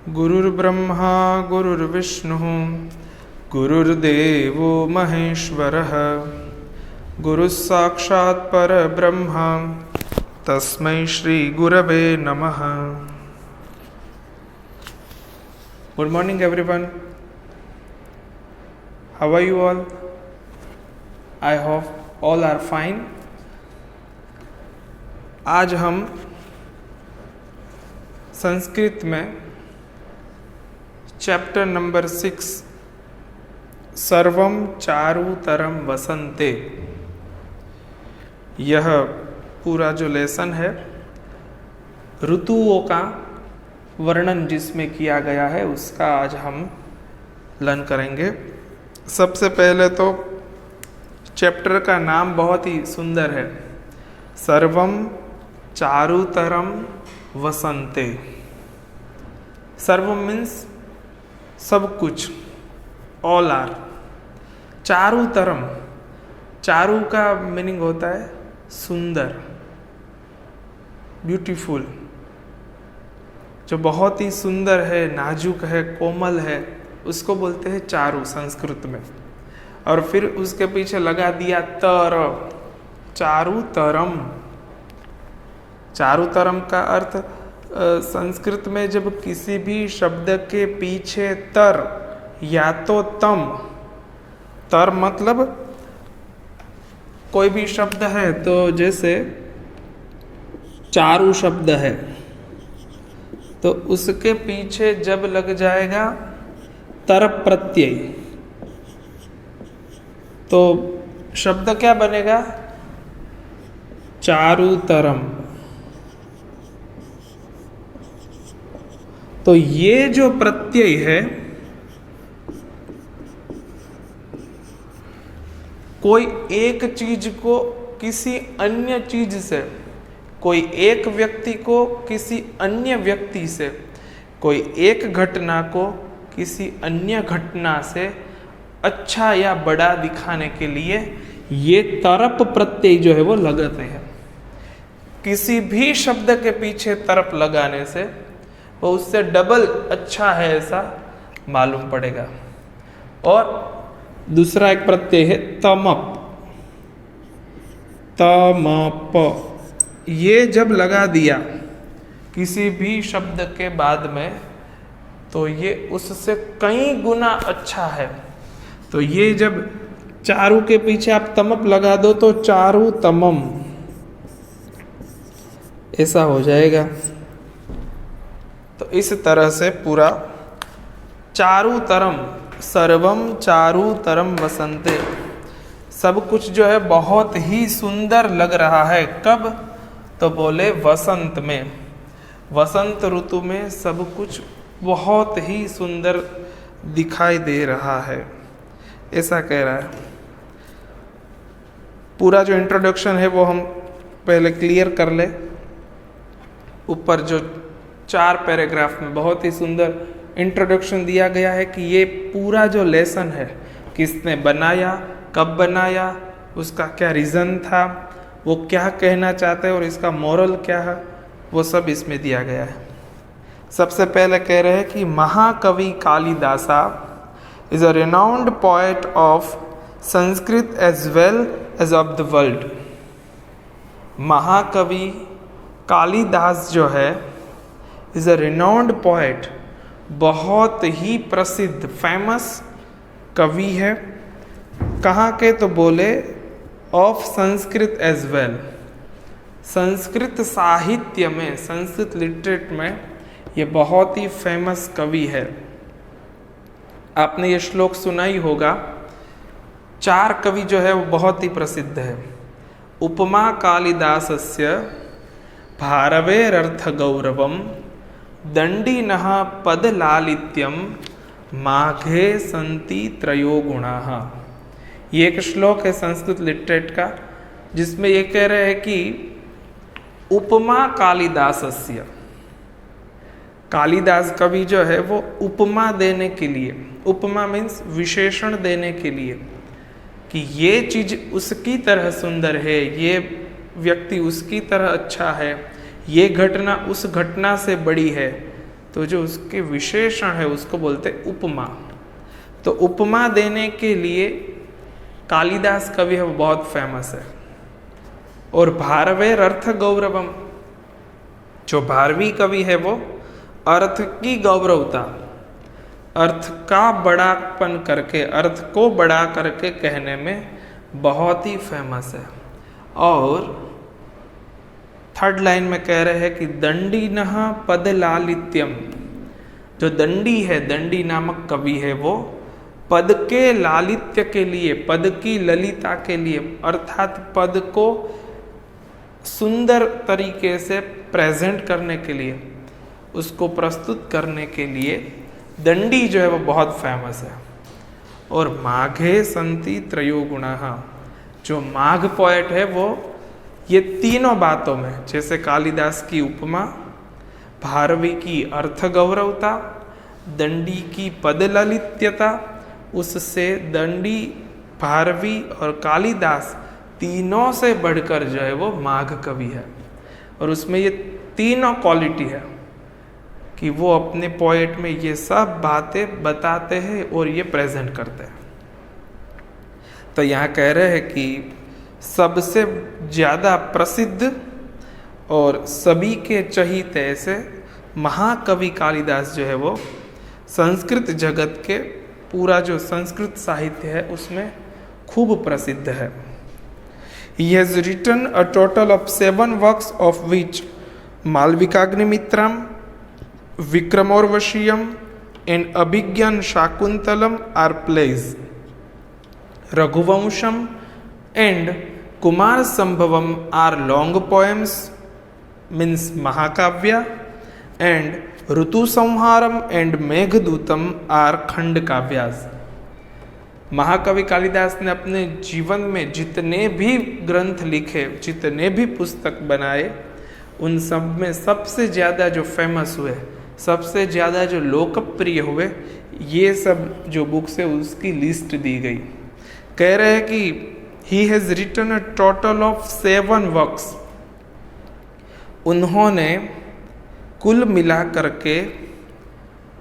गुरुर्ब्रह्मा गुरुर्विष्णुः गुरुर्देवो महेश्वरः गुरुस्साक्षात् परब्रह्म तस्मै श्री गुरवे नमः। Good morning everyone. How are you all? I hope all are fine. आज हम संस्कृत में चैप्टर नंबर 6 सर्वम चारुतरम वसंते, यह पूरा जो लेसन है ऋतुओं का वर्णन जिसमें किया गया है उसका आज हम लर्न करेंगे। सबसे पहले तो चैप्टर का नाम बहुत ही सुंदर है, सर्वम चारुतरम वसंते। सर्वम मीन्स सब कुछ, ऑल आर। चारुतरम, चारु का मीनिंग होता है सुंदर, ब्यूटीफुल, जो बहुत ही सुंदर है, नाजुक है, कोमल है, उसको बोलते हैं चारु संस्कृत में। और फिर उसके पीछे लगा दिया तर, चारुतरम। चारुतरम का अर्थ संस्कृत में जब किसी भी शब्द के पीछे तर या तो तम, तर मतलब कोई भी शब्द है, तो जैसे चारु शब्द है तो उसके पीछे जब लग जाएगा तर प्रत्यय तो शब्द क्या बनेगा? चारुतरम। तो ये जो प्रत्यय है, कोई एक चीज को किसी अन्य चीज से, कोई एक व्यक्ति को किसी अन्य व्यक्ति से, कोई एक घटना को किसी अन्य घटना से अच्छा या बड़ा दिखाने के लिए ये तरप प्रत्यय जो है वो लगाते हैं। किसी भी शब्द के पीछे तरप लगाने से वो उससे डबल अच्छा है ऐसा मालूम पड़ेगा। और दूसरा एक प्रत्यय है तमप, तमप। ये जब लगा दिया किसी भी शब्द के बाद में तो ये उससे कई गुना अच्छा है। तो ये जब चारु के पीछे आप तमप लगा दो तो चारु तमम ऐसा हो जाएगा। तो इस तरह से पूरा चारुतरम, सर्वम चारुतरम वसंते, सब कुछ जो है बहुत ही सुंदर लग रहा है। कब? तो बोले वसंत में, वसंत ऋतु में सब कुछ बहुत ही सुंदर दिखाई दे रहा है, ऐसा कह रहा है। पूरा जो इंट्रोडक्शन है वो हम पहले क्लियर कर ले। ऊपर जो 4 पैराग्राफ में बहुत ही सुंदर इंट्रोडक्शन दिया गया है कि ये पूरा जो लेसन है किसने बनाया, कब बनाया, उसका क्या रीज़न था, वो क्या कहना चाहते हैं और इसका मोरल क्या है, वो सब इसमें दिया गया है। सबसे पहले कह रहे हैं कि महाकवि Kalidasa is a renowned poet of Sanskrit as well as of the world. महाकवि कालिदास जो है इज़ अ रिनाउंड पोएट, बहुत ही प्रसिद्ध फेमस कवि है। कहाँ के? तो बोले of Sanskrit as well, Sanskrit साहित्य में, संस्कृत लिटरेट में ये बहुत ही फेमस कवि है। आपने ये श्लोक सुना ही होगा। 4 कवि जो है वो बहुत ही प्रसिद्ध है। उपमा कालिदासस्य भारवेरर्थ गौरवम दंडिनः पदलालित्यम माघे संति त्रयो गुणाः। ये एक श्लोक है संस्कृत लिटरेट का जिसमें ये कह रहे हैं कि उपमा कालिदासस्य, कालिदास कवि जो है वो उपमा देने के लिए, उपमा मीन्स विशेषण देने के लिए कि ये चीज उसकी तरह सुंदर है, ये व्यक्ति उसकी तरह अच्छा है, ये घटना उस घटना से बड़ी है, तो जो उसके विशेषण है उसको बोलते उपमा। तो उपमा देने के लिए कालिदास कवि है वो बहुत फेमस है। और भारवेर अर्थ गौरवम, जो भारवी कवि है वो अर्थ की गौरवता, अर्थ का बड़ापन करके, अर्थ को बड़ा करके कहने में बहुत ही फेमस है। और थर्ड लाइन में कह रहे हैं कि दंडी नह पद लालित्यम, जो दंडी है, दंडी नामक कवि है वो पद के लालित्य के लिए, पद की ललिता के लिए, अर्थात पद को सुंदर तरीके से प्रेजेंट करने के लिए, उसको प्रस्तुत करने के लिए दंडी जो है वो बहुत फेमस है। और माघे संति त्रयो गुणाः, जो माघ पोएट है वो ये तीनों बातों में, जैसे कालिदास की उपमा, भारवी की अर्थ गौरवता, दंडी की पद ललित्यता, उससे दंडी, भारवी और कालिदास तीनों से बढ़कर जो है वो माघ कवि है। और उसमें ये तीनों क्वालिटी है कि वो अपने पोएट में ये सब बातें बताते हैं और ये प्रेजेंट करते हैं। तो यहाँ कह रहे हैं कि सबसे ज़्यादा प्रसिद्ध और सभी के चहीते ऐसे महाकवि कालिदास जो है वो संस्कृत जगत के, पूरा जो संस्कृत साहित्य है उसमें खूब प्रसिद्ध है। He has written a total of 7 works of which Malvikagnimithram, Vikramorvashiyam and Abhigyan Shakuntalam are plays. Raghuvamsham and Kumar Sambhavam are long poems, means Mahakavya, and Rutu Samharam and Meghdutam are Khand Kavyas. महाकवि कालिदास ने अपने जीवन में जितने भी ग्रंथ लिखे, जितने भी पुस्तक बनाए, उन सब में सबसे ज़्यादा जो फेमस हुए, सबसे ज़्यादा जो लोकप्रिय हुए, ये सब जो बुक्स है उसकी लिस्ट दी गई। कह रहे हैं कि he has written a total of 7 works, उन्होंने कुल मिला करके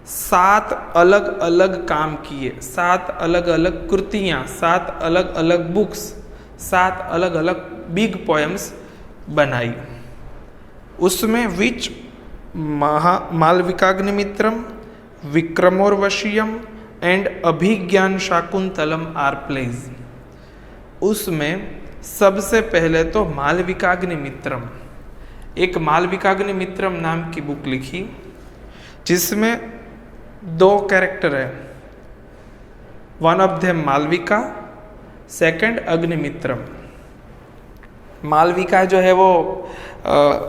7 अलग अलग काम किए, 7 अलग अलग कृतियाँ, 7 अलग अलग बुक्स, 7 अलग अलग बिग पोएम्स बनाई। उसमें which Malavikagnimitram, Vikramorvashiyam and Abhijnana Shakuntalam are plays. उसमें सबसे पहले तो मालविकाग्निमित्रम, एक मालविकाग्निमित्रम नाम की बुक लिखी जिसमें 2 कैरेक्टर है, one of them Malavika, second Agnimitram. Malavika जो है वो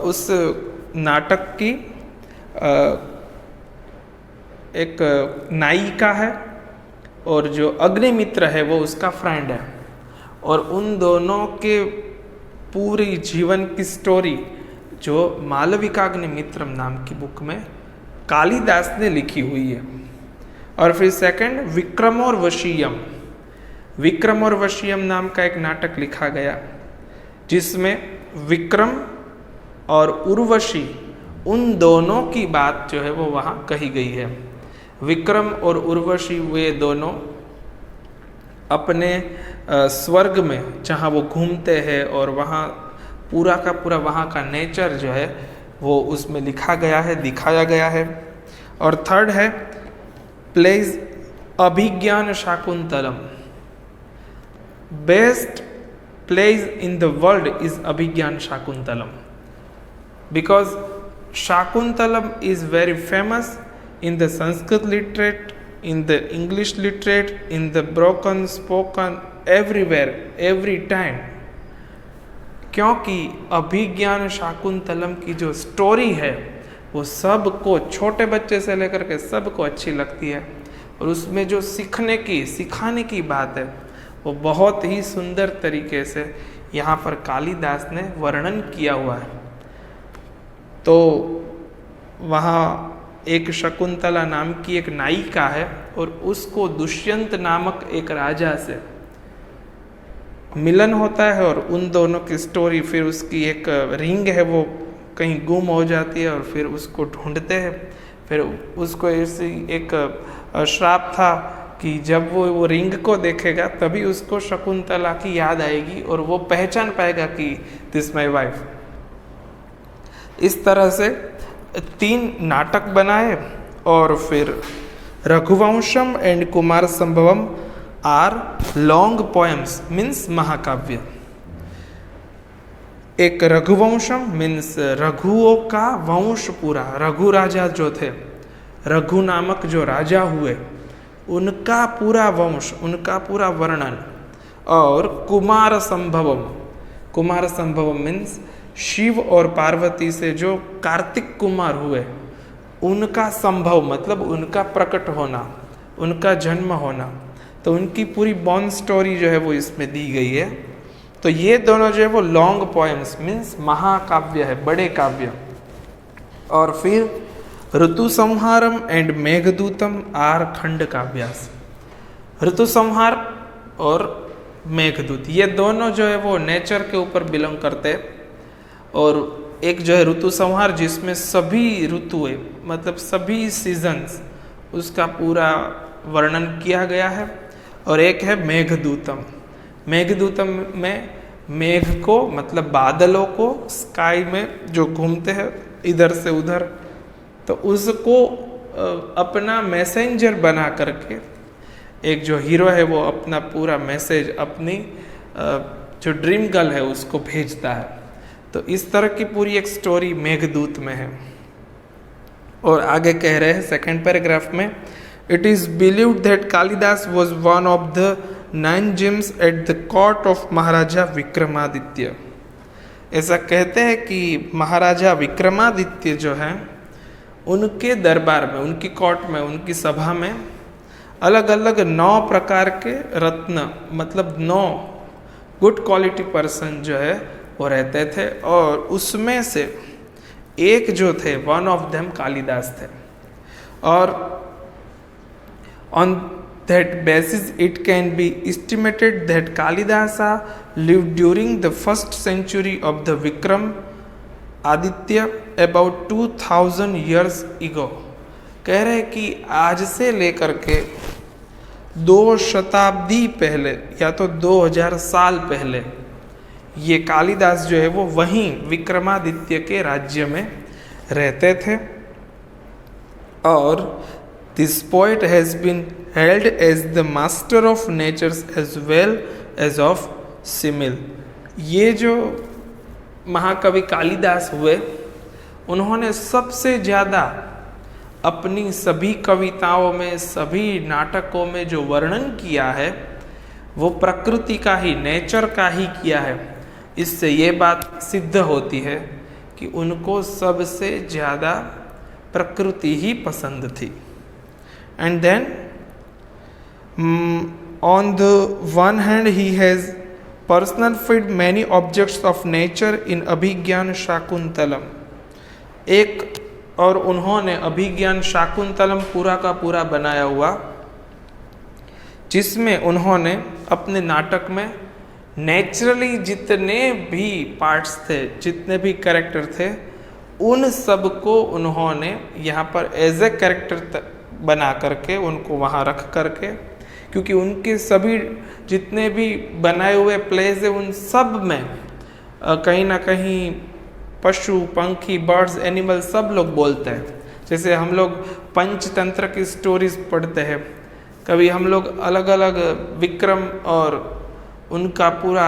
उस नाटक की एक नायिका है, और जो अग्निमित्र है वो उसका फ्रेंड है। और उन दोनों के पूरी जीवन की स्टोरी जो मालविकाग्निमित्रम नाम की बुक में कालिदास ने लिखी हुई है। और फिर सेकंड विक्रमोर्वशीयम, विक्रमोर्वशीयम नाम का एक नाटक लिखा गया जिसमें विक्रम और उर्वशी, उन दोनों की बात जो है वो वहाँ कही गई है। विक्रम और उर्वशी वे दोनों अपने स्वर्ग में जहाँ वो घूमते हैं, और वहाँ पूरा का पूरा वहाँ का नेचर जो है वो उसमें लिखा गया है, दिखाया गया है। और थर्ड है plays Abhijnana Shakuntalam, best plays in the world is Abhijnana Shakuntalam, because Shakuntalam is very famous in the Sanskrit literate, in the English literate, in the broken, spoken, everywhere, every time. क्योंकि अभिज्ञान शाकुंतलम की जो स्टोरी है वो सबको, छोटे बच्चे से लेकर के सबको अच्छी लगती है, और उसमें जो सीखने की, सिखाने की बात है वो बहुत ही सुंदर तरीके से यहाँ पर कालिदास ने वर्णन किया हुआ है। तो वहाँ एक शकुंतला नाम की एक नायिका है, और उसको दुष्यंत नामक एक राजा से मिलन होता है, और उन दोनों की स्टोरी, फिर उसकी एक रिंग है वो कहीं गुम हो जाती है, और फिर उसको ढूंढते हैं, फिर उसको ऐसी एक श्राप था कि जब वो रिंग को देखेगा तभी उसको शकुंतला की याद आएगी और वो पहचान पाएगा कि दिस माय वाइफ। इस तरह से 3 नाटक बनाए और फिर Raghuvamsham and Kumara Sambhavam are long poems means महाकाव्य। एक रघुवंशम मीन्स रघुओं का वंश पूरा, रघु राजा जो थे, रघु नामक जो राजा हुए उनका पूरा वंश, उनका पूरा वर्णन। और कुमार संभवम, कुमार संभवम मीन्स शिव और पार्वती से जो कार्तिक कुमार हुए उनका संभव मतलब उनका प्रकट होना, उनका जन्म होना। तो उनकी पूरी बॉर्न स्टोरी जो है वो इसमें दी गई है। तो ये दोनों जो है वो लॉन्ग पोएम्स मीन्स महाकाव्य है, बड़े काव्य। और फिर ऋतु संहारम एंड मेघदूतम आर खंड काव्यास। ऋतु संहार और मेघदूत ये दोनों जो है वो नेचर के ऊपर बिलोंग करते हैं। और एक जो है ऋतु संहार जिसमें सभी ऋतुएं मतलब सभी सीजन्स उसका पूरा वर्णन किया गया है। और एक है मेघदूतम। मेघदूतम में मेघ को मतलब बादलों को स्काई में जो घूमते हैं इधर से उधर, तो उसको अपना मैसेंजर बना करके एक जो हीरो है वो अपना पूरा मैसेज अपनी जो ड्रीम गर्ल है उसको भेजता है। तो इस तरह की पूरी एक स्टोरी मेघदूत में है। और आगे कह रहे हैं सेकंड पैराग्राफ में, it is believed that Kalidas was one of the 9 gems at the court of Maharaja Vikramaditya. ऐसा कहते हैं कि महाराजा विक्रमादित्य जो हैं उनके दरबार में, उनकी कोर्ट में, उनकी सभा में अलग अलग 9 प्रकार के रत्न मतलब 9 गुड क्वालिटी पर्सन जो है वो रहते थे। और उसमें से एक जो थे वन ऑफ देम कालिदास थे। और on that basis it can be estimated that Kalidasa lived during the 1st century of the Vikram Aditya about 2000 years ago। कह रहे कि आज से लेकर के 2 शताब्दी पहले या तो 2000 साल पहले ये कालिदास जो है वो वहीं विक्रमादित्य के राज्य में रहते थे। और this poet has been hailed as the master of nature as well as of simile। ये जो महाकवि कालिदास हुए उन्होंने सबसे ज़्यादा अपनी सभी कविताओं में, सभी नाटकों में जो वर्णन किया है वो प्रकृति का ही, नेचर का ही किया है। इससे ये बात सिद्ध होती है कि उनको सबसे ज़्यादा प्रकृति ही पसंद थी। And then on the one hand he has personified many objects of nature in अभिज्ञान शाकुंतलम। एक और उन्होंने अभिज्ञान शाकुंतलम पूरा का पूरा बनाया हुआ जिसमें उन्होंने अपने नाटक में नेचुरली जितने भी पार्ट्स थे, जितने भी कैरेक्टर थे, उन सब को उन्होंने यहाँ पर एज ए कैरेक्टर बना करके उनको वहाँ रख करके, क्योंकि उनके सभी जितने भी बनाए हुए प्लेस है उन सब में कहीं ना कहीं पशु, पंखी, बर्ड्स, एनिमल सब लोग बोलते हैं। जैसे हम लोग पंचतंत्र की स्टोरीज पढ़ते हैं, कभी हम लोग अलग अलग विक्रम और उनका पूरा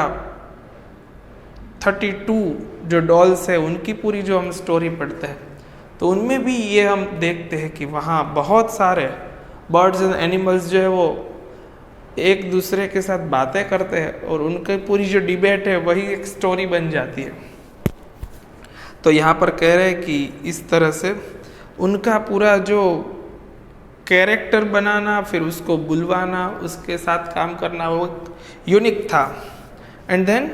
32 जो डॉल्स है उनकी पूरी जो हम स्टोरी पढ़ते हैं तो उनमें भी ये हम देखते हैं कि वहाँ बहुत सारे बर्ड्स एंड एनिमल्स जो है वो एक दूसरे के साथ बातें करते हैं और उनकी पूरी जो डिबेट है वही एक स्टोरी बन जाती है। तो यहाँ पर कह रहे हैं कि इस तरह से उनका पूरा जो कैरेक्टर बनाना, फिर उसको बुलवाना, उसके साथ काम करना वो यूनिक था। And then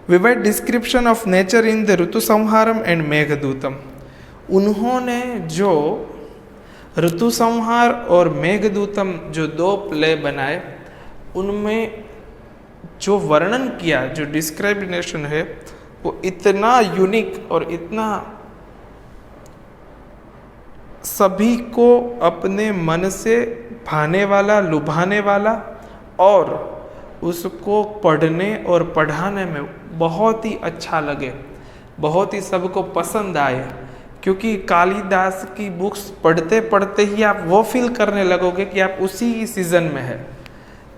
vivid description of nature in the Ritu Samharam and Meghadutam. उन्होंने जो ऋतु संहार और मेघदूतम जो 2 प्ले बनाए उनमें जो वर्णन किया, जो डिस्क्रिमिनेशन है वो इतना यूनिक और इतना सभी को अपने मन से भाने वाला, लुभाने वाला और उसको पढ़ने और पढ़ाने में बहुत ही अच्छा लगे, बहुत ही सबको पसंद आए। क्योंकि कालिदास की बुक्स पढ़ते पढ़ते ही आप वो फील करने लगोगे कि आप उसी सीज़न में है।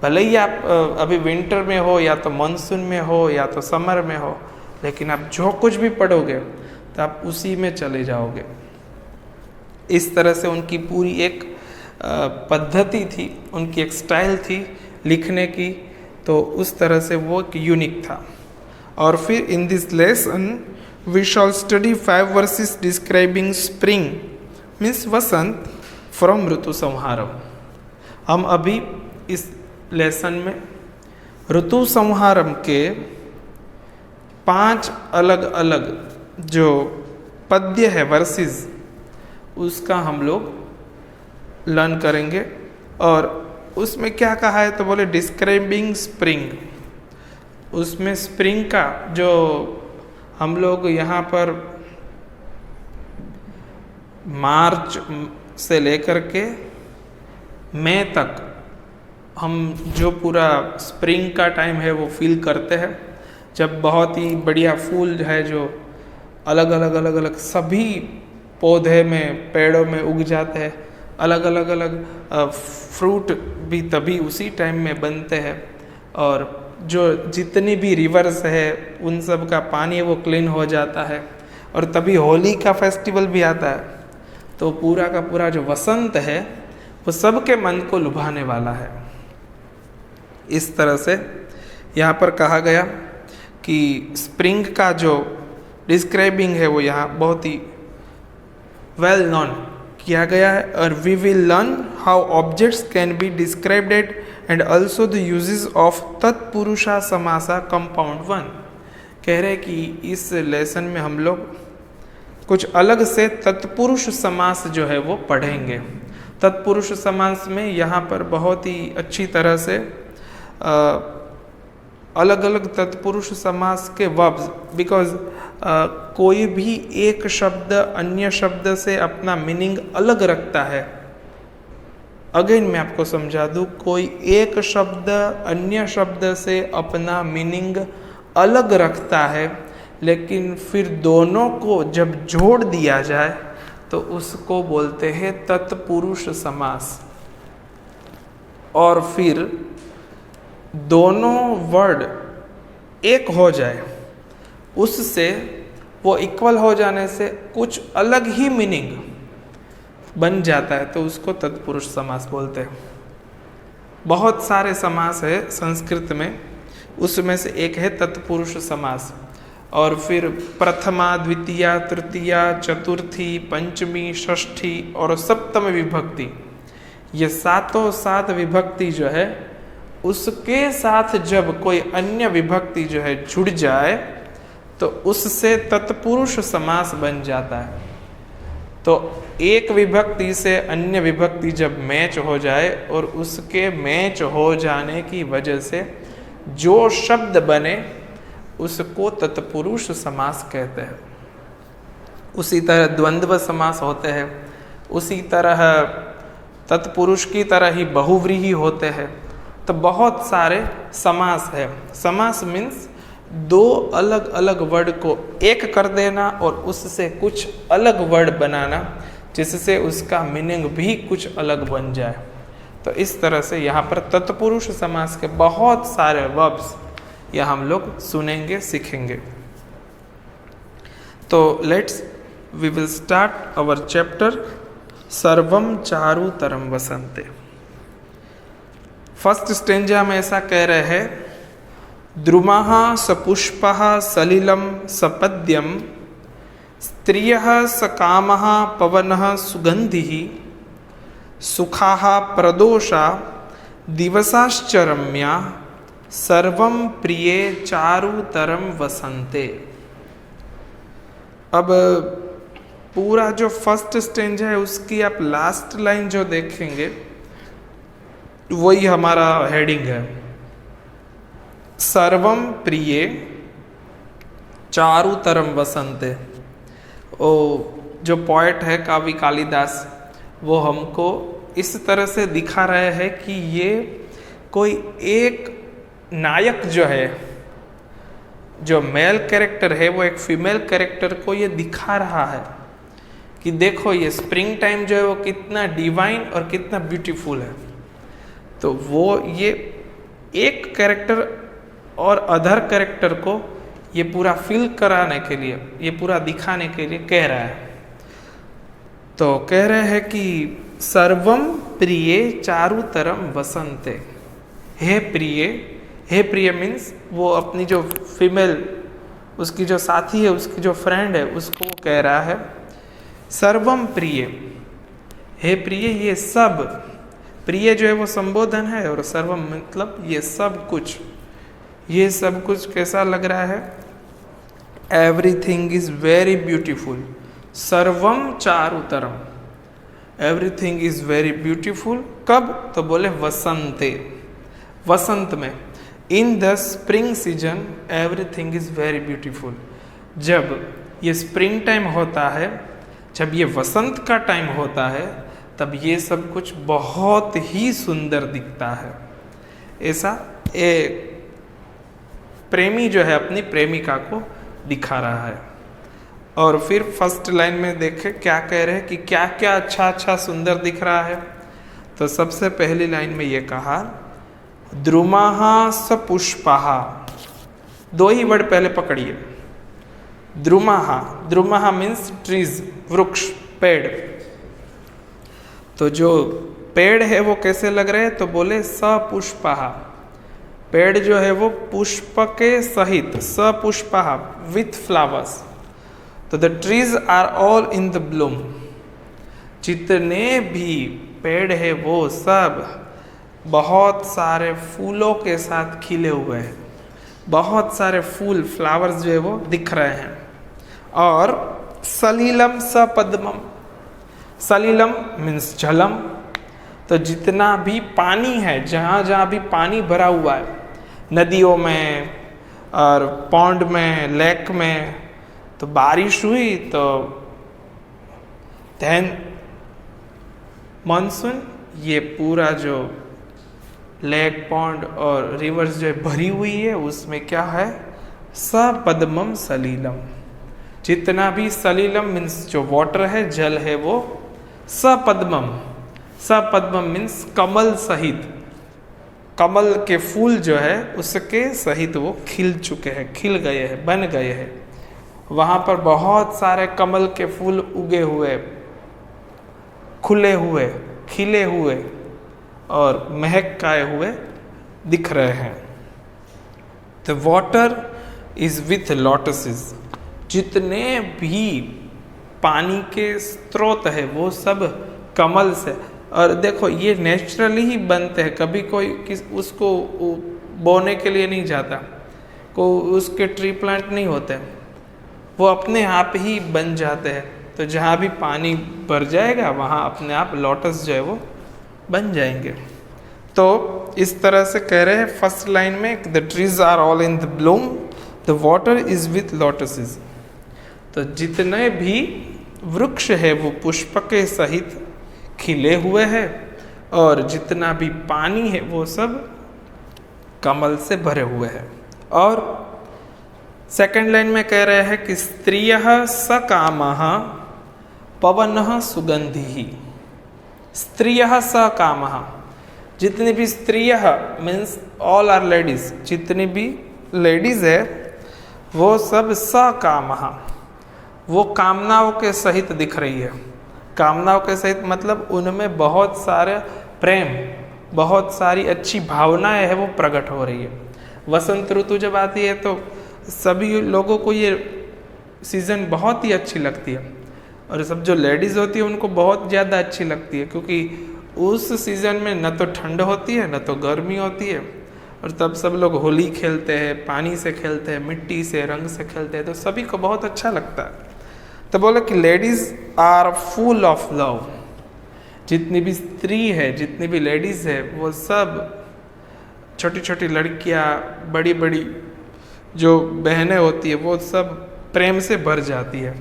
भले ही आप अभी विंटर में हो या तो मानसून में हो या तो समर में हो, लेकिन आप जो कुछ भी पढ़ोगे तो आप उसी में चले जाओगे। इस तरह से उनकी पूरी एक पद्धति थी, उनकी एक स्टाइल थी लिखने की, तो उस तरह से वो एक यूनिक था। और फिर in this lesson we shall study 5 verses describing spring means Vasant from Ritu Samharam. हम अभी इस लेसन में ऋतु संहारम के 5 अलग अलग जो पद्य है, वर्सेस, उसका हम लोग लर्न करेंगे। और उसमें क्या कहा है तो बोले डिस्क्राइबिंग स्प्रिंग। उसमें स्प्रिंग का जो हम लोग यहाँ पर मार्च से लेकर के मई तक हम जो पूरा स्प्रिंग का टाइम है वो फील करते हैं, जब बहुत ही बढ़िया फूल है जो अलग अलग सभी पौधे में, पेड़ों में उग जाते हैं। अलग अलग फ्रूट भी तभी उसी टाइम में बनते हैं। और जो जितनी भी रिवर्स है उन सब का पानी वो क्लीन हो जाता है। और तभी होली का फेस्टिवल भी आता है। तो पूरा का पूरा जो वसंत है वो सबके मन को लुभाने वाला है। इस तरह से यहाँ पर कहा गया कि स्प्रिंग का जो डिस्क्राइबिंग है वो यहाँ बहुत ही वेल नोन किया गया है। और we will learn how objects can be described and also the uses of Tatpurusha Samasa compound 1। कह रहे कि इस लेसन में हम लोग कुछ अलग से तत्पुरुष समास जो है वो पढ़ेंगे। तत्पुरुष समास में यहाँ पर बहुत ही अच्छी तरह से अलग अलग तत्पुरुष समास के वर्ब्स, बिकॉज कोई भी एक शब्द अन्य शब्द से अपना मीनिंग अलग रखता है। अगेन मैं आपको समझा दूँ, कोई एक शब्द अन्य शब्द से अपना मीनिंग अलग रखता है, लेकिन फिर दोनों को जब जोड़ दिया जाए तो उसको बोलते हैं तत्पुरुष समास। और फिर दोनों वर्ड एक हो जाए, उससे वो इक्वल हो जाने से कुछ अलग ही मीनिंग बन जाता है, तो उसको तत्पुरुष समास बोलते हैं। बहुत सारे समास है संस्कृत में, उसमें से एक है तत्पुरुष समास। और फिर प्रथमा, द्वितीया, तृतीया, चतुर्थी, पंचमी, षष्ठी और सप्तम विभक्ति, ये सातों सात विभक्ति जो है उसके साथ जब कोई अन्य विभक्ति जो है जुड़ जाए तो उससे तत्पुरुष समास बन जाता है। तो एक विभक्ति से अन्य विभक्ति जब मैच हो जाए और उसके मैच हो जाने की वजह से जो शब्द बने उसको तत्पुरुष समास कहते हैं। उसी तरह द्वंद्व समास होते हैं, उसी तरह तत्पुरुष की तरह ही बहुव्रीहि होते हैं। तो बहुत सारे समास है। समास मीन्स दो अलग अलग वर्ड को एक कर देना और उससे कुछ अलग वर्ड बनाना, जिससे उसका मीनिंग भी कुछ अलग बन जाए। तो इस तरह से यहाँ पर तत्पुरुष समास के बहुत सारे वर्ब्स यह हम लोग सुनेंगे, सीखेंगे। तो let's we will start our chapter Sarvam Charutaram वसंते। First stanza में ऐसा कह रहे हैं, द्रुमः सपुष्पः सलिलं सपद्यं स्त्रियः सकामः पवनः सुगन्धिः सुखाः प्रदोषा दिवसाश्च रम्या सर्वं प्रिये चारुतरम वसंते। अब पूरा जो फर्स्ट स्टेंज है उसकी आप लास्ट लाइन जो देखेंगे वही हमारा हेडिंग है, सर्वम प्रिये चारुतरम वसंते। ओ जो पोएट है कवि कालिदास, वो हमको इस तरह से दिखा रहे हैं कि ये कोई एक नायक जो है, जो मेल कैरेक्टर है, वो एक फीमेल कैरेक्टर को ये दिखा रहा है कि देखो ये स्प्रिंग टाइम जो है वो कितना डिवाइन और कितना ब्यूटीफुल है। तो वो ये एक कैरेक्टर और अदर कैरेक्टर को ये पूरा फील कराने के लिए, ये पूरा दिखाने के लिए कह रहा है। तो कह रहे हैं कि सर्वम प्रिय चारुतरम वसंते। हे प्रिय, हे प्रिय मीन्स वो अपनी जो फीमेल, उसकी जो साथी है, उसकी जो फ्रेंड है, उसको वो कह रहा है सर्वम प्रिय, हे प्रिय ये सब। प्रिय जो है वो संबोधन है और सर्वम मतलब ये सब कुछ। ये सब कुछ कैसा लग रहा है? Everything is very beautiful. सर्वम चारुतरम, एवरीथिंग इज वेरी ब्यूटीफुल। कब? तो बोले वसंते, वसंत में। इन the spring season everything is very beautiful. जब ये स्प्रिंग टाइम होता है, जब ये वसंत का टाइम होता है, तब ये सब कुछ बहुत ही सुंदर दिखता है। ऐसा एक प्रेमी जो है अपनी प्रेमिका को दिखा रहा है। और फिर फर्स्ट लाइन में देखे क्या कह रहे हैं कि क्या क्या अच्छा अच्छा सुंदर दिख रहा है। तो सबसे पहली लाइन में ये कहा द्रुमः सपुष्पः। दो ही वर्ड पहले पकड़िए। द्रुमः, द्रुमः मीन्स ट्रीज, वृक्ष, पेड़। तो जो पेड़ है वो कैसे लग रहे हैं? तो बोले सपुष्पः, पेड़ जो है वो पुष्प के सहित, सपुष्पः विथ फ्लावर्स। तो the trees are all in the bloom. जितने भी पेड़ है वो सब बहुत सारे फूलों के साथ खिले हुए हैं। बहुत सारे फूल, फ्लावर्स जो है वो दिख रहे हैं। और सलीलम सपद्मम, सलीलम मीन्स जलम। तो जितना भी पानी है, जहाँ जहाँ भी पानी भरा हुआ है, नदियों में और पॉन्ड में, लेक में, तो बारिश हुई तो देन मानसून, ये पूरा जो लेक, पॉन्ड और रिवर्स जो भरी हुई है, उसमें क्या है? सपद्मम सलीलम। जितना भी सलीलम मीन्स जो वाटर है, जल है, वो सपद्मम, सपद्मम मीन्स कमल सहित, कमल के फूल जो है उसके सहित वो खिल चुके हैं, खिल गए हैं, बन गए हैं। वहाँ पर बहुत सारे कमल के फूल उगे हुए, खुले हुए, खिले हुए और महकाए हुए दिख रहे हैं। The water is with lotuses. जितने भी पानी के स्रोत है वो सब कमल से। और देखो ये नेचुरली ही बनते हैं, कभी कोई उसको बोने के लिए नहीं जाता, कोई उसके ट्री प्लांट नहीं होते, वो अपने आप ही बन जाते हैं। तो जहाँ भी पानी भर जाएगा वहाँ अपने आप लोटस जो है वो बन जाएंगे। तो इस तरह से कह रहे हैं फर्स्ट लाइन में, the trees are all in the bloom, the water is with lotuses. तो जितने भी वृक्ष है वो पुष्प के सहित खिले हुए हैं और जितना भी पानी है वो सब कमल से भरे हुए हैं। और सेकंड लाइन में कह रहे हैं कि स्त्रियः सकामः पवनः सुगंधिः। स्त्रियः सकामः, जितनी भी स्त्रियः मीन्स ऑल आर लेडीज, जितनी भी लेडीज है वो सब सकामः, वो कामनाओं के सहित दिख रही है। कामनाओं के सहित मतलब उनमें बहुत सारे प्रेम, बहुत सारी अच्छी भावनाएं है वो प्रकट हो रही है। वसंत ऋतु जब आती है तो सभी लोगों को ये सीज़न बहुत ही अच्छी लगती है और सब जो लेडीज़ होती है उनको बहुत ज़्यादा अच्छी लगती है, क्योंकि उस सीज़न में न तो ठंड होती है न तो गर्मी होती है। और तब सब लोग होली खेलते हैं, पानी से खेलते हैं, मिट्टी से, रंग से खेलते हैं, तो सभी को बहुत अच्छा लगता है। तो बोले कि ladies are full of love. जितनी भी स्त्री है, जितनी भी लेडीज़ है, वो सब छोटी छोटी लड़कियाँ, बड़ी बड़ी जो बहनें होती है, वो सब प्रेम से भर जाती है।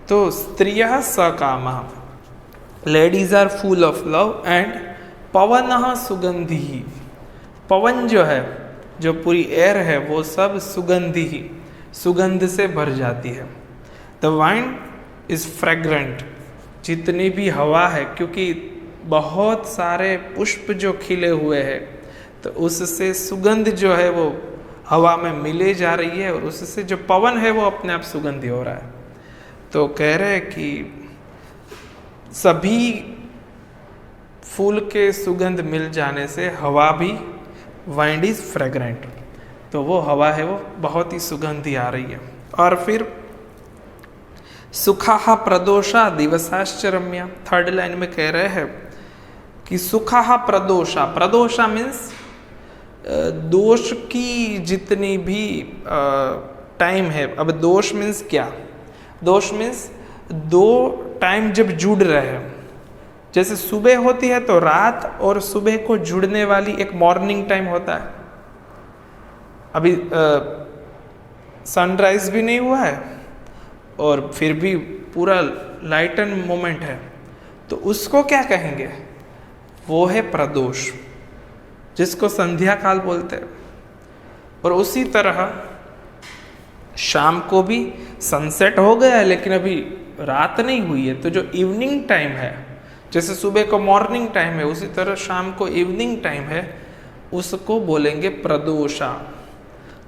तो स्त्रियः सकामः, ladies are full of love and पवन सुगंधि। पवन जो है, जो पूरी एयर है, वो सब सुगंधि ही, सुगंध से भर जाती है। द वाइंड इज फ्रेग्रेंट, जितनी भी हवा है, क्योंकि बहुत सारे पुष्प जो खिले हुए हैं, तो उससे सुगंध जो है वो हवा में मिले जा रही है, और उससे जो पवन है वो अपने आप सुगंधी हो रहा है। तो कह रहे हैं कि सभी फूल के सुगंध मिल जाने से हवा भी, वाइंड इज फ्रेग्रेंट, तो वो हवा है वो बहुत ही सुगंधी आ रही है। और फिर सुखाहा प्रदोषा दिवसाश्च रम्या, थर्ड लाइन में कह रहे हैं कि सुखाहा प्रदोषा, प्रदोषा मीन्स दोष की जितनी भी टाइम है। अब दोष मीन्स क्या? दोष मीन्स दो टाइम जब जुड़ रहे हैं, जैसे सुबह होती है तो रात और सुबह को जुड़ने वाली एक मॉर्निंग टाइम होता है। अभी सनराइज भी नहीं हुआ है और फिर भी पूरा लाइटन मोमेंट है, तो उसको क्या कहेंगे? वो है प्रदोष, जिसको संध्या काल बोलते हैं। और उसी तरह शाम को भी सनसेट हो गया है लेकिन अभी रात नहीं हुई है, तो जो इवनिंग टाइम है, जैसे सुबह को मॉर्निंग टाइम है, उसी तरह शाम को इवनिंग टाइम है, उसको बोलेंगे प्रदोषा।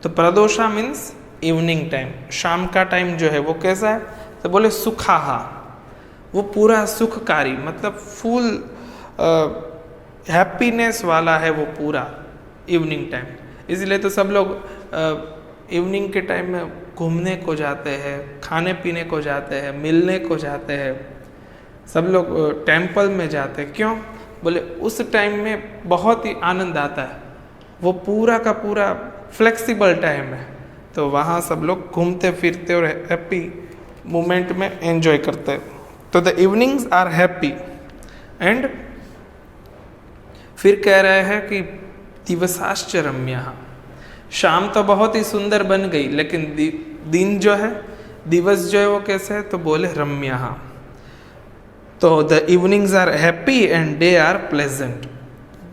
तो प्रदोषा मीन्स इवनिंग टाइम, शाम का टाइम जो है वो कैसा है? तो बोले सुखाहा, वो पूरा सुखकारी, मतलब फुल हैप्पीनेस वाला है वो पूरा इवनिंग टाइम। इसलिए तो सब लोग इवनिंग के टाइम में घूमने को जाते हैं, खाने पीने को जाते हैं, मिलने को जाते हैं, सब लोग टेम्पल में जाते हैं। क्यों? बोले उस टाइम में बहुत ही आनंद आता है, वो पूरा का पूरा फ्लेक्सिबल टाइम है, तो वहाँ सब लोग घूमते फिरते और हैप्पी मोमेंट में एंजॉय करते हैं। तो the evenings are happy. And फिर कह रहे हैं कि दिवसाश्च रम्या, शाम तो बहुत ही सुंदर बन गई, लेकिन दिन जो है, दिवस जो है वो कैसे है? तो बोले रम्या। तो the evenings are happy and day are pleasant,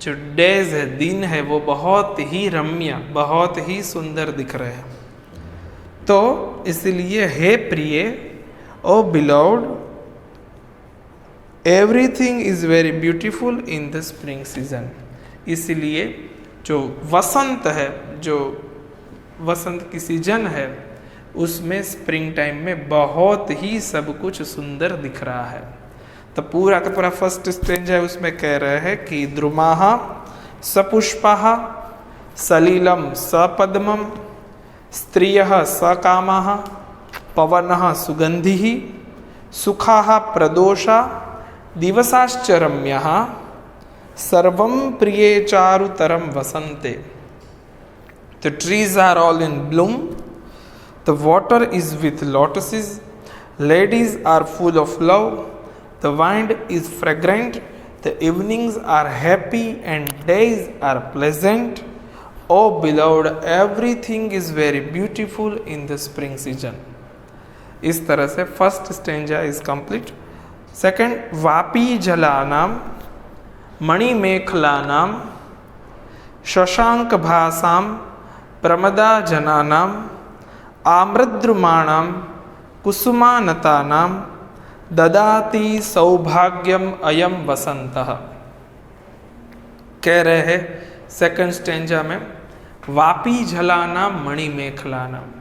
जो डेज है, दिन है, वो बहुत ही रम्य, बहुत ही सुंदर दिख रहे हैं। तो इसलिए हे प्रिय, O beloved, everything is very beautiful in the spring season. इसलिए जो वसंत है, जो वसंत की सीजन है, उसमें स्प्रिंग टाइम में बहुत ही सब कुछ सुंदर दिख रहा है। तो पूरा का पूरा फर्स्ट स्टेज है, उसमें कह रहे हैं कि द्रुमाः सपुष्पाः सलिलम सपद्मम स्त्रियः सकामाः पवनः सुगन्धिः सुखाः प्रदोषा दिवसाश्च रम्यः सर्वं प्रिये चारुतरं वसन्ते। The trees are all in bloom, the water is with lotuses, ladies are full of love, the wind is fragrant, the evenings are happy and days are pleasant. Oh beloved, everything is very beautiful in the spring season. इस तरह से first stanza is complete. Second, वापी जलानाम मणिमेखलानाम शशांक भासाम प्रमदा जनानाम आम्रद्रुमाणाम कुसुमानतानाम ददाति सौभाग्यम अयम वसंतः। कह रहे हैं सेकंड स्टेंजा में, वापी झलानाम मणिमेखलानाम,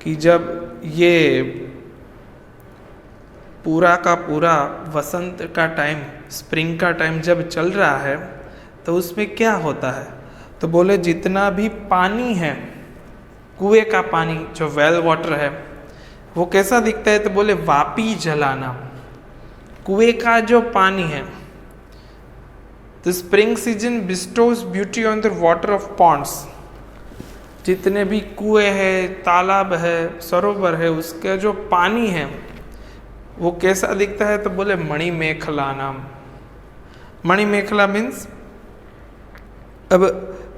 कि जब ये पूरा का पूरा वसंत का टाइम, स्प्रिंग का टाइम जब चल रहा है, तो उसमें क्या होता है? तो बोले जितना भी पानी है, कुएं का पानी जो वेल वाटर है, वो कैसा दिखता है? तो बोले वापी जलाना, कुएं का जो पानी है। तो spring season bestows beauty on the water of ponds, जितने भी कुएं है, तालाब है, सरोवर है, उसका जो पानी है वो कैसा दिखता है? तो बोले मणिमेखला नाम। मणिमेखला मीन्स अब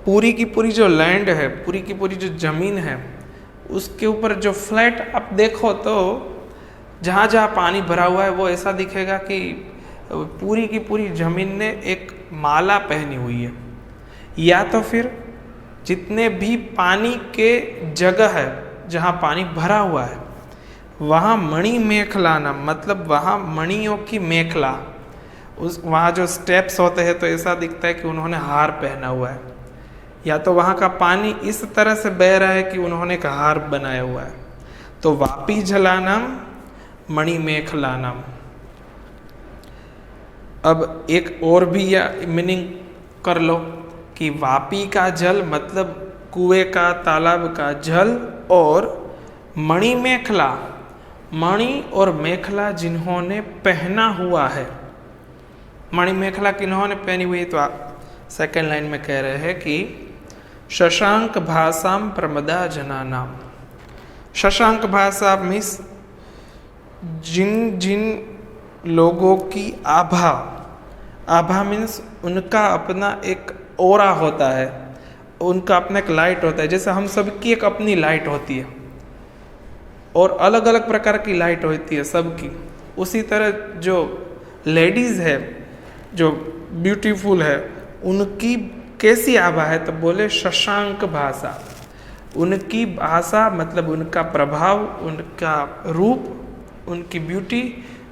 पूरी की पूरी जो लैंड है, पूरी की पूरी जो ज़मीन है, उसके ऊपर जो फ्लैट आप देखो तो जहाँ जहाँ पानी भरा हुआ है वो ऐसा दिखेगा कि पूरी की पूरी ज़मीन ने एक माला पहनी हुई है। या तो फिर जितने भी पानी के जगह है जहाँ पानी भरा हुआ है वहाँ मणि मेखला नाम, मतलब वहाँ मणियों की मेखला, उस वहाँ जो स्टेप्स होते हैं तो ऐसा दिखता है कि उन्होंने हार पहना हुआ है। या तो वहाँ का पानी इस तरह से बह रहा है कि उन्होंने एक हार बनाया हुआ है। तो वापी जलानाम मणि मेखलानाम। अब एक और भी या मीनिंग कर लो कि वापी का जल मतलब कुएं का, तालाब का जल, और मणि मेखला, मणि और मेखला जिन्होंने पहना हुआ है। मणि मेखला किन्होंने पहनी हुई है? तो आप सेकेंड लाइन में कह रहे हैं कि शशांक भाषाम प्रमदा जनानाम। शशांक भाषा मीन्स जिन जिन लोगों की आभा, आभा मीन्स उनका अपना एक ओरा होता है, उनका अपना एक लाइट होता है। जैसे हम सबकी एक अपनी लाइट होती है और अलग अलग प्रकार की लाइट होती है सबकी, उसी तरह जो लेडीज़ है जो ब्यूटीफुल है उनकी कैसी आभा है? तो बोले शशांक भाषा। उनकी भाषा मतलब उनका प्रभाव, उनका रूप, उनकी ब्यूटी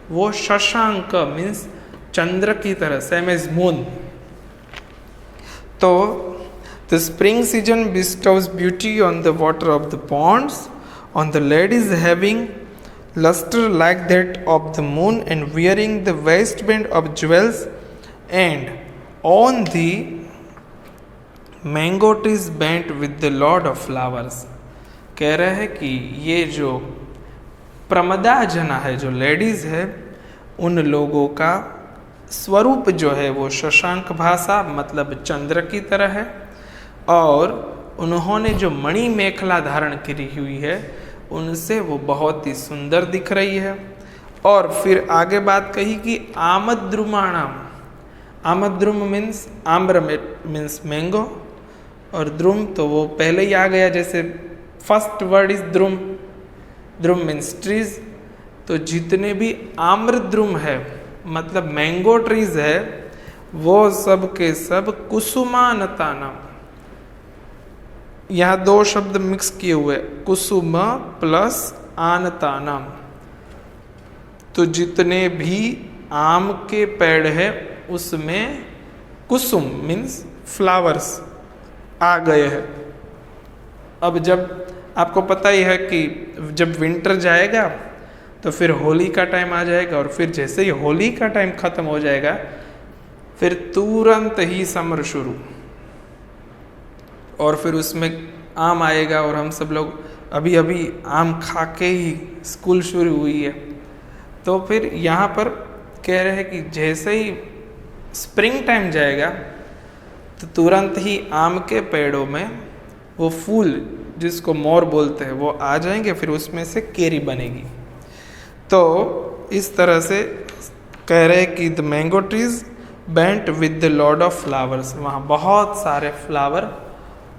वो शशांक मीन्स चंद्र की तरह, सेम एज मून। तो the spring season bestows beauty on the water of the ponds, on the ladies having luster like that of the moon and wearing the waistband of jewels, and on the mango trees bent with the Lord of flowers. कह रहे हैं कि ये जो प्रमदा जना है, जो ladies है, उन लोगों का स्वरूप जो है वो शशांक भाषा मतलब चंद्र की तरह है, और उन्होंने जो मणि मेखला धारण की हुई है उनसे वो बहुत ही सुंदर दिख रही है। और फिर आगे बात कही कि आमद्रुमाणाम, आमद्रुम मीन्स आम्र मीन्स मैंगो, और द्रुम तो वो पहले ही आ गया, जैसे फर्स्ट वर्ड इज द्रुम, द्रुम मीन्स ट्रीज। तो जितने भी आम्र द्रुम है मतलब मैंगो ट्रीज है वो सब के सब कुसुमानतानाम। यहाँ दो शब्द मिक्स किए हुए, कुसुम प्लस आनतानाम। तो जितने भी आम के पेड़ है उसमें कुसुम मीन्स फ्लावर्स आ गए हैं। अब जब आपको पता ही है कि जब विंटर जाएगा तो फिर होली का टाइम आ जाएगा, और फिर जैसे ही होली का टाइम ख़त्म हो जाएगा फिर तुरंत ही समर शुरू, और फिर उसमें आम आएगा, और हम सब लोग अभी अभी आम खा के ही स्कूल शुरू हुई है। तो फिर यहाँ पर कह रहे हैं कि जैसे ही स्प्रिंग टाइम जाएगा तो तुरंत ही आम के पेड़ों में वो फूल जिसको मोर बोलते हैं वो आ जाएंगे, फिर उसमें से केरी बनेगी। तो इस तरह से कह रहे हैं कि the mango trees bent with the Lord of flowers, वहाँ बहुत सारे फ्लावर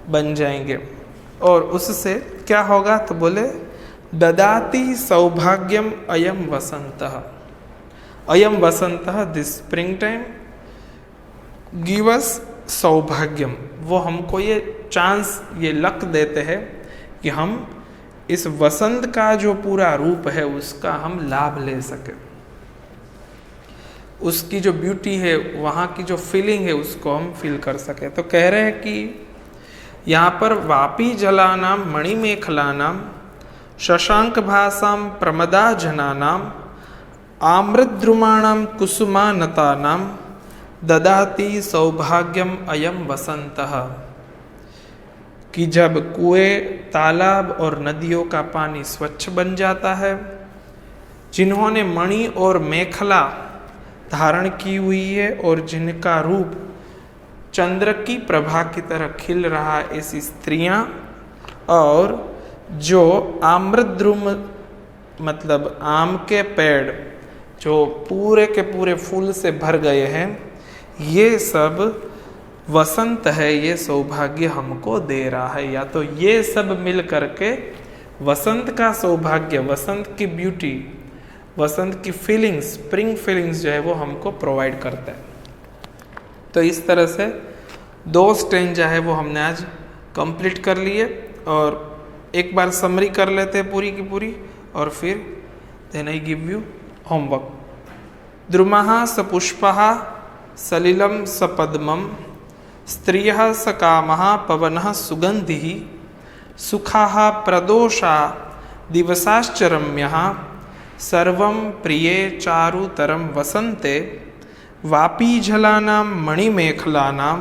बन जाएंगे। और उससे क्या होगा? तो बोले ददाति सौभाग्यम अयम वसंतः, अयम वसंतः this spring time give us सौभाग्यम। वो हमको ये चांस, ये लक देते हैं कि हम इस वसंत का जो पूरा रूप है उसका हम लाभ ले सके, उसकी जो ब्यूटी है, वहाँ की जो फीलिंग है उसको हम फील कर सके। तो कह रहे हैं कि यहाँ पर वापी जलानाम मणि मेखलानाम शशांक भाषाम प्रमदा जनानाम आम्रद्रुमाणाम कुसुमानतानाम ददाति सौभाग्यम अयम वसंतः। कि जब कुएं, तालाब और नदियों का पानी स्वच्छ बन जाता है, जिन्होंने मणि और मेखला धारण की हुई है और जिनका रूप चंद्र की प्रभा की तरह खिल रहा है, ऐसी स्त्रियां, और जो आम्रद्रुम मतलब आम के पेड़ जो पूरे के पूरे फूल से भर गए हैं, ये सब वसंत है, ये सौभाग्य हमको दे रहा है। या तो ये सब मिल करके वसंत का सौभाग्य, वसंत की ब्यूटी वसंत की फीलिंग्स, स्प्रिंग फीलिंग्स जो है वो हमको प्रोवाइड करता है। तो इस तरह से 2 स्टेंजा है वो हमने आज कंप्लीट कर लिए, और एक बार समरी कर लेते हैं पूरी की पूरी, और फिर then I give you homework. द्रुमः स पुष्पः सलिलं स पद्मं, स्त्रियः स कामः पवनः सुगन्धिः, सुखाः प्रदोषा दिवसाश्च रम्यः, सर्वं प्रिये चारुतरं वसन्ते, वापीजलानां मणिमेखलानां,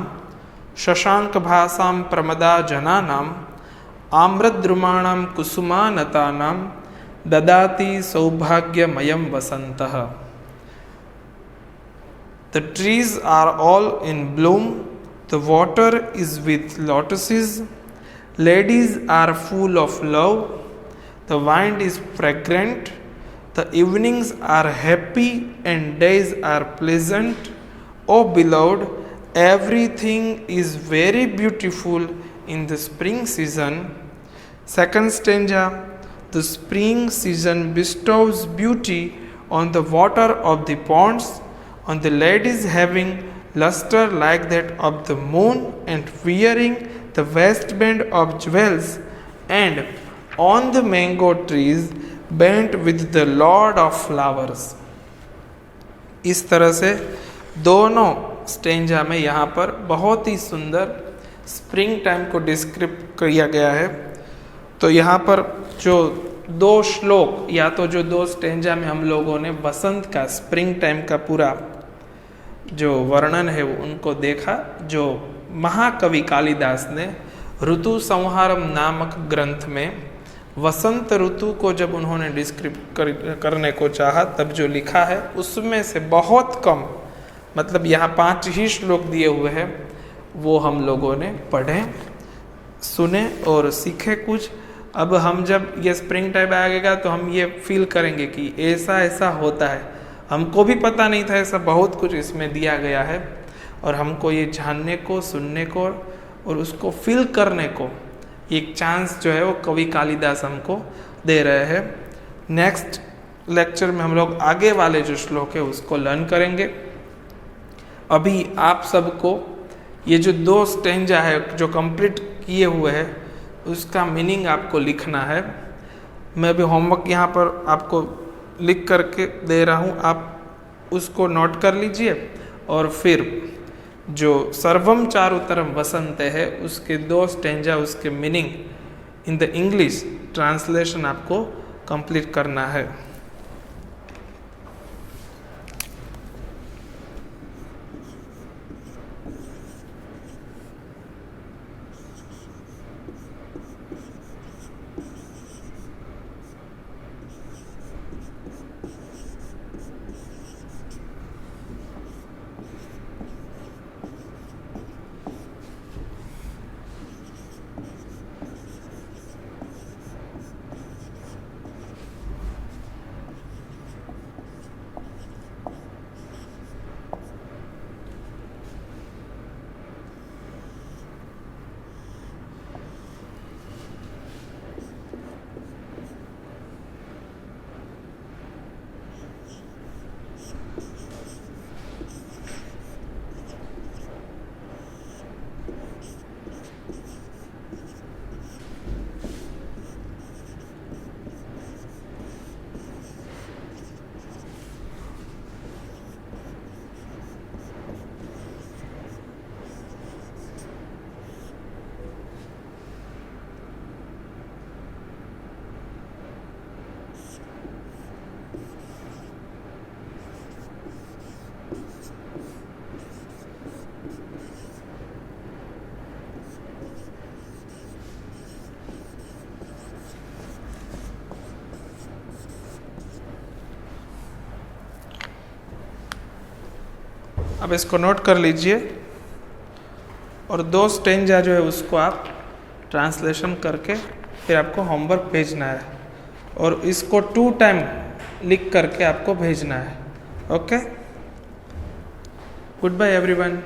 शशाङ्कभासां प्रमदा जनानां, आम्रद्रुमाणां कुसुमानतानां, ददाति सौभाग्यमयं वसन्तः। The trees are all in bloom, the water is with lotuses, ladies are full of love, the wind is fragrant, the evenings are happy and days are pleasant. O beloved, everything is very beautiful in the spring season. Second stanza, the spring season bestows beauty on the water of the ponds, on the ladies having luster like that of the moon and wearing the waistband of jewels, and on the mango trees bent with the lord of flowers. इस तरह से दोनों stanza में यहाँ पर बहुत ही सुंदर spring time को डिस्क्रिप्ट किया गया है। तो यहाँ पर जो 2 श्लोक, या तो जो 2 स्टेंजा में हम लोगों ने वसंत का, स्प्रिंग टाइम का पूरा जो वर्णन है वो उनको देखा, जो महाकवि कालिदास ने ऋतु संहारम नामक ग्रंथ में वसंत ऋतु को जब उन्होंने डिस्क्रिप्ट करने को चाहा तब जो लिखा है उसमें से बहुत कम, मतलब यहाँ 5 ही श्लोक दिए हुए हैं, वो हम लोगों ने पढ़े, सुने और सीखे कुछ। अब हम जब ये स्प्रिंग टाइम आएगा तो हम ये फील करेंगे कि ऐसा ऐसा होता है, हमको भी पता नहीं था, ऐसा बहुत कुछ इसमें दिया गया है, और हमको ये जानने को, सुनने को और उसको फील करने को एक चांस जो है वो कवि कालिदास हमको दे रहे हैं। नेक्स्ट लेक्चर में हम लोग आगे वाले जो श्लोक है उसको लर्न करेंगे। अभी आप सबको ये जो 2 स्टेंजा है जो कंप्लीट किए हुए हैं उसका मीनिंग आपको लिखना है। मैं भी होमवर्क यहाँ पर आपको लिख करके दे रहा हूँ, आप उसको नोट कर लीजिए, और फिर जो सर्वम चारुतरम वसंत है उसके 2 स्टेंजा, उसके meaning in the English translation आपको कंप्लीट करना है। अब इसको नोट कर लीजिए, और 2 स्टेंजा जो है उसको आप ट्रांसलेशन करके फिर आपको होमवर्क भेजना है, और इसको 2 टाइम लिख करके आपको भेजना है। Okay, good bye everyone.